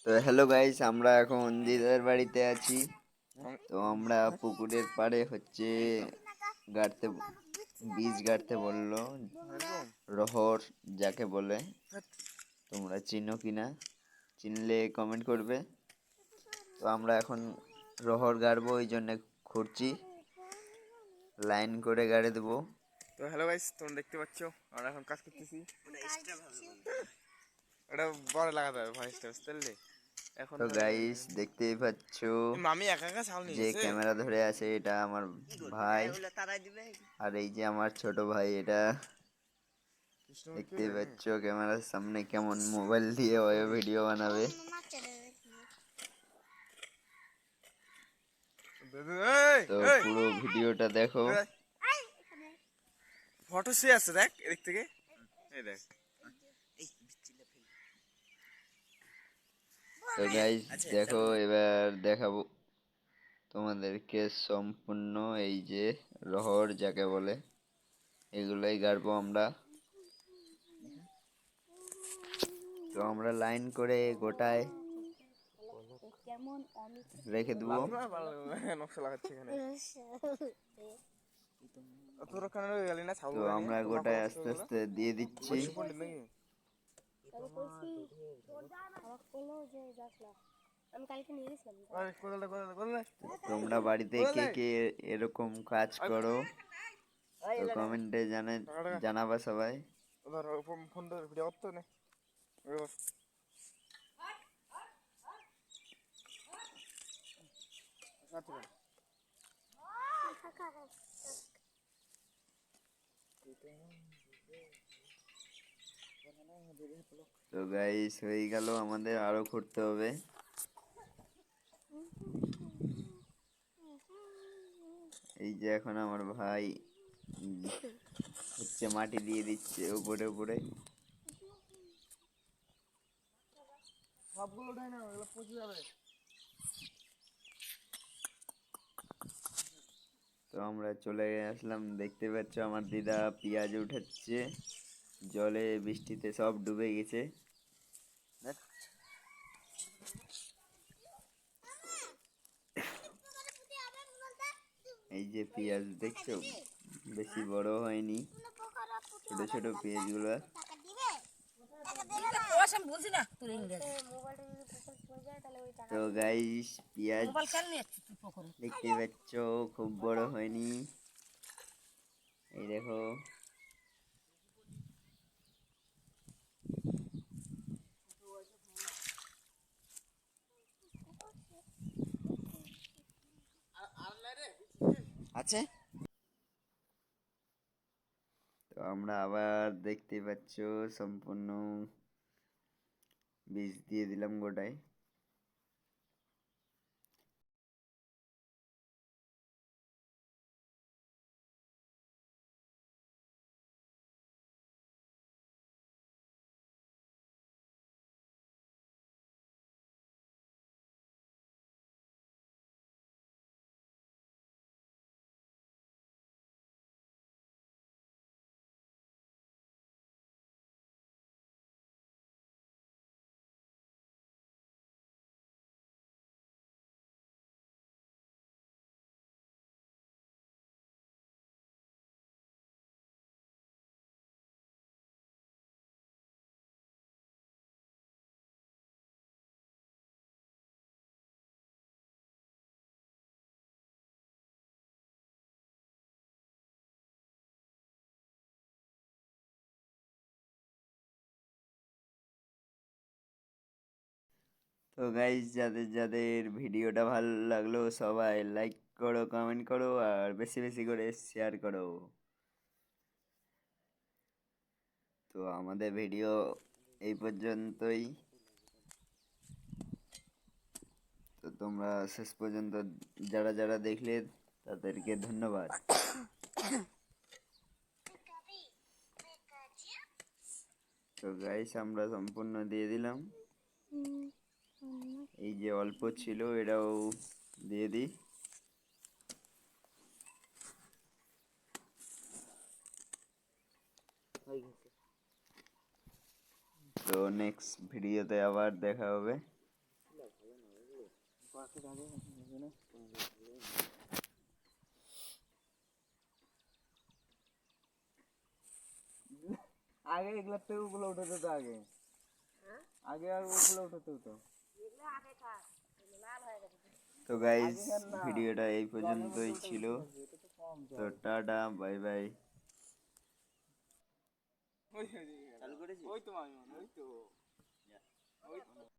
তো hello guys, আমরা এখন দিদার বাড়িতে আছি। তো আমরা পুকুরের পাড়ে গাড়তে বীজ গাড়তে বললো, রহর যাকে বলে। তোমরা চিনো কিনা, চিনলে কমেন্ট করবে। তো আমরা এখন রহর গাড়বো, ওই জন্য খুঁড়ছি, লাইন করে গাড়ে দেবো। তো হ্যালো গাইস, তোমরা দেখতে পাচ্ছ আমরা এখন কাজ করতেছি। ওটা বড় লাগাতে হবে ভয়েসটা, বুঝতে পারলে? এখন তো গাইস দেখতেই পাচ্ছ, মামি একা একা চাউল নিয়ে যে গেছে। ক্যামেরা ধরে আছে এটা আমার ভাই, আর এই যে আমার ছোট ভাই, এটা দেখতেই পাচ্ছ ক্যামেরার সামনে কেমন মোবাইল দিয়ে ওই ভিডিও বানাবে। তো পুরো ভিডিওটা দেখো। ফটো সে আছে, দেখ এদিক থেকে, এই দেখ। তো গাইস দেখো, এবার দেখাবো তোমাদেরকে সম্পূর্ণ এই যে রহর যাকে বলে, এগুলোই গাড়বো আমরা। তো আমরা লাইন করে গোটায় রেখে দেবো। নকশা লাগাচ্ছে এখানে। তোর ওখানে গেলি না ছাউল তো গুলা নিয়ে, আমরা তোর মাথার গোটায় নষ্ট আস্তে হয়ে গেলো। আস্তে দিয়ে দিচ্ছি। বৈশ্য পণ্ডিত নাকি? আরে কোদালটা কোদালটা কোদালটা তোমরা বাড়িতে কে কে এরকম কাজ করো, তো কমেন্টে টাকা টাকা জানাবা সবাই। ধর ফোন ধর, ভিডিও করতো না। তো গাইস হয়ে গেল, আমাদের আরো করতে হবে। এই যে এখন আমার ভাই মাটি দিয়ে দিচ্ছে উপরে উপরে। সবগুলো ওঠাই না, ওগুলো পচে যাবে। তো আমরা চলে আসলাম, দেখতে পাচ্ছ আমার দিদা পেঁয়াজ উঠাচ্ছে, জলে বৃষ্টিতে সব ডুবে গেছে। এই যে পেঁয়াজ দেখছো, বেশি বড় হয়নি, ছোট ছোট পেঁয়াজ গুলো। তো গাইস পেঁয়াজ দেখতে পাচ্ছ, খুব বড় হয়নি, এই দেখো। আছে। তো আমরা আবার দেখতে পাচ্ছ সম্পূর্ণ বীজ দিয়ে দিলাম গোটায়। তো গাইস যাদের যাদের ভিডিওটা ভালো লাগলো সবাই লাইক করো, কমেন্ট করো, আর বেশি বেশি করে শেয়ার করো। তো আমাদের ভিডিও এই পর্যন্তই। তো তোমরা শেষ পর্যন্ত যারা যারা দেখলে তাদেরকে ধন্যবাদ। তো গাইস আমরা সম্পূর্ণ দিয়ে দিলাম, এই যে অল্প ছিল এটাও দিয়ে দিই। তো নেক্সট ভিডিওতে আবার দেখা হবে। আগে এগুলাতে ওগুলো উঠাতে তো আগে আগে আর ওগুলো উঠাতে হতো। তো গাইস ভিডিওটা এই পর্যন্তই ছিল। তো টাটা, বাই বাই। ওই তো মামি ওই তো